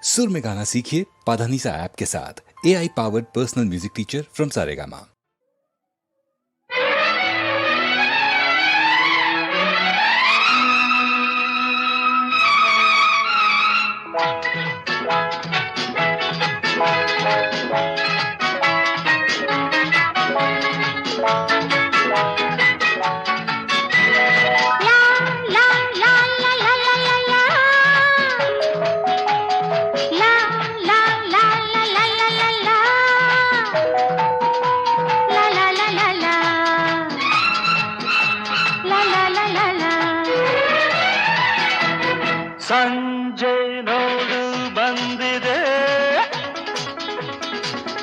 सुर में गाना सीखिए पाधानीसा ऐप के साथ। AI powered personal music teacher from Saregama. ಸಂಜೆ ನೋಡು ಬಂದಿದೆ,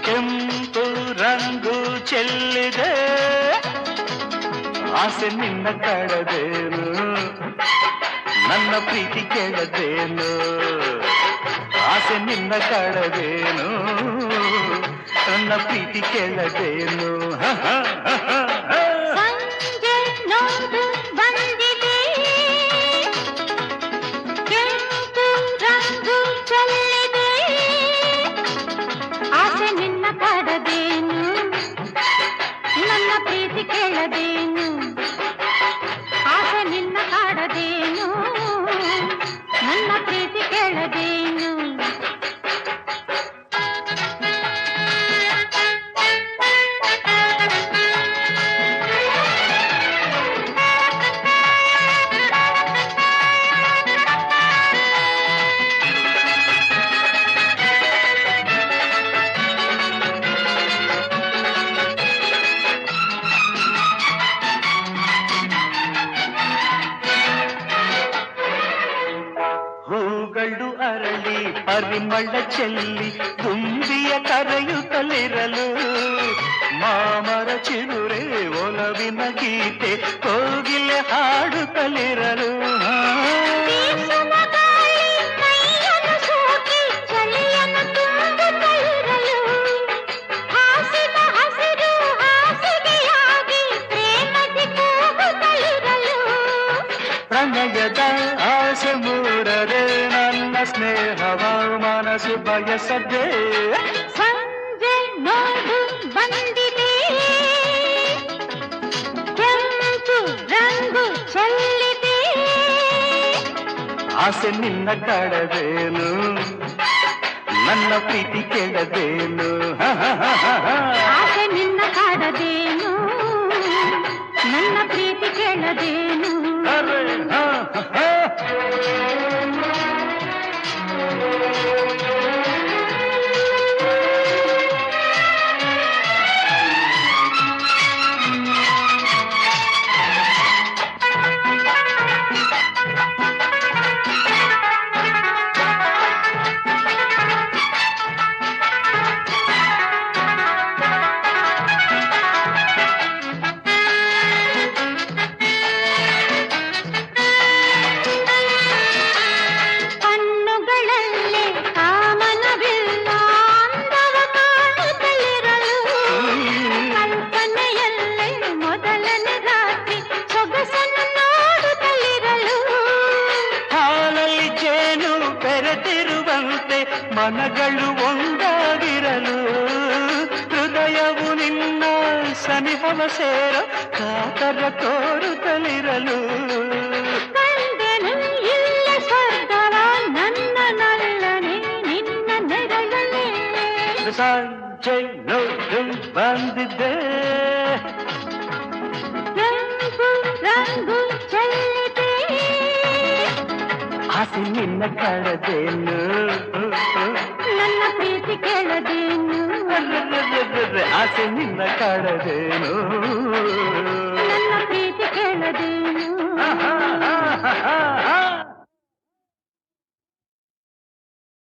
ಕೆಂಪು ರಂಗು ಚೆಲ್ಲಿದೆ, ಆಸೆ ನಿನ್ನ ಕಡದೇನು, ನನ್ನ ಪ್ರೀತಿ ಕೇಳದೇನು, ಆಸೆ ನಿನ್ನ ಕಡದೇನು, ನನ್ನ ಪ್ರೀತಿ ಕೇಳದೇನು. ಸಂಜೆ ನೋಡು ಬಂದಿದೆ, ಕೆಂಪು ರಂಗು ಚೆಲ್ಲಿದೆ, ಆಸೆ ನಿನ್ನ ಕಾಡದೇನು, ನನ್ನ ಪ್ರೀತಿ ಕೇಳದೇನು, ಆಸೆ ನಿನ್ನ ಕಾಡದೇನು, ನನ್ನ ಪ್ರೀತಿ ಕೇಳದೇನು. ಹೂಗಳು ಅರಳಿ ಪರಿಮಳ ಚೆಲ್ಲಿ ತುಂಬಿಯ ಕರೆಯುತ್ತಲಿರಲು, ಮಾಮರ ಚಿಗುರೆ ಒಲವಿನ ಗೀತೆ ಕೋಗಿಲೆ ಹಾಡುತ್ತಲಿರಲು. ಬೀಸುವ ಗಾಳಿ ಮೈಯನ್ನು ಸೋಕಿ ಚಳಿಯನ್ನು ತುಂಬುತ್ತಲಿರಲು, ಹಾಸಿದ ಹಸಿರು ಹಾಸಿಗೆಯಾಗಿ ಪ್ರೇಮದಿ ಕೂಗುತ್ತಲಿರಲು. ಪ್ರಣಯದ ಆಸೆ ಮೂರರೆ ನನ್ನ ಸ್ನೇಹವ ಮನಸ್ಸು ಬಯಸದೆ, ಸಂಜೆ ನೋಡು ಬಂದಿದೆ, ಕೆಂಪು ರಂಗು ಚೆಲ್ಲಿದೆ, ಆಸೆ ನಿನ್ನ ಕಡದೇನು, ನನ್ನ ಪ್ರೀತಿ ಕೇಳದೇನು. ಆಸೆ ನಿನ್ನ ಕಾಡದೇನು, ನನ್ನ ಪ್ರೀತಿ ಕೇಳದೇನು. ಅರೆ, ಹಾ, ಹಾ. ಕಣ್ಣುಗಳಲ್ಲೇ ಕಾಮನವಿಲ್ಲ ಅಂದವ ಕಾಣುತ್ತಲಿರಲು, ಕಲ್ಪನೆಯಲ್ಲೇ ಮೊದಲನೇ ರಾತ್ರಿ ಸೊಗಸನ್ನು ನೋಡುತ್ತಲಿರಲು. ಹಾಲಲ್ಲಿ ಜೇನು ಬೆರೆತಿರುವಂತೆ ಮನಗಳು ಒಂದಾಗಿರಲು, ಹೃದಯವು ನಿನ್ನ ಸನಿಹವ ಸೇರ ಕಾತರ ತೋರುತ್ತಲಿರಲು. ಕಂಡೆನು ಇಲ್ಲ ಸ್ವರ್ಗವ ನನ್ನ ನಲ್ಲನೆ ನಿನ್ನ ನೆರಳನೆ. ಸಂಜೆ ನೋಡು ಬಂದಿದ್ದೆ, ಕೆಂಪು ರಂಗು ಚೆಲ್ಲಿದೆ, ಆಸೆ ನಿನ್ನ ಕಡದೇನು, ನನ್ನ ಪ್ರೀತಿ ಕೇಳದೇನು. ಆಸೆ ನಿನ್ನ ಕಡದೇನು.